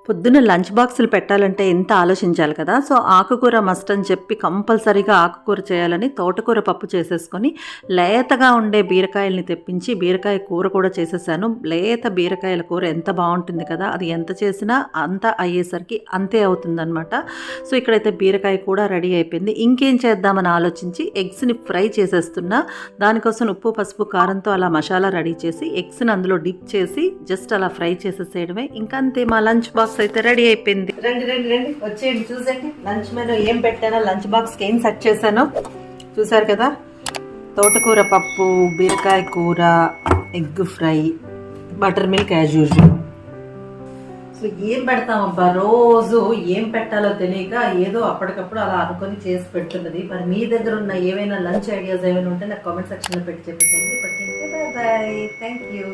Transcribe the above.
పొద్దున్న లంచ్ బాక్సులు పెట్టాలంటే ఎంత ఆలోచించాలి కదా. సో ఆకుకూర మస్ట్ అని చెప్పి కంపల్సరీగా ఆకుకూర చేయాలని తోటకూర పప్పు చేసేసుకొని లేతగా ఉండే బీరకాయల్ని తెప్పించి బీరకాయ కూర కూడా చేసేసాను. లేత బీరకాయల కూర ఎంత బాగుంటుంది కదా, అది ఎంత చేసినా అంత అయ్యేసరికి అంతే అవుతుందన్నమాట. సో ఇక్కడైతే బీరకాయ కూడా రెడీ అయిపోయింది. ఇంకేం చేద్దామని ఆలోచించి ఎగ్స్ని ఫ్రై చేసేస్తున్నా. దానికోసం ఉప్పు పసుపు కారంతో అలా మసాలా రెడీ చేసి ఎగ్స్ని అందులో డిప్ చేసి జస్ట్ అలా ఫ్రై చేసేసేయడమే. ఇంకా అంతే, మా లంచ్ బాక్స్ అయితే రెడీ అయిపోయింది. రండి రండి రండి వచ్చేయండి, చూసండి లంచ్ మెనూ ఏం పెట్టానో, లంచ్ బాక్స్ ఏం సెట్ చేశానో చూసారు కదా. తోటకూర పప్పు, బీరకాయ కూర, egg fry, butter milk as usual. So ఏం పెడతామబ్బా, రోజు ఏం పెట్టాలో తెలియక ఏదో అప్పటికప్పుడు అలా అనుకొని చేసి పెడుతున్నది. మరి మీ దగ్గర ఉన్న ఏవైనా లంచ్ ఐడియాస్ ఏమైనా ఉంటే నాకు కామెంట్ సెక్షన్లో పెట్టి చెప్పేసేయండి. ఇప్పటికైతే బాయ్ బాయ్, థ్యాంక్ యూ.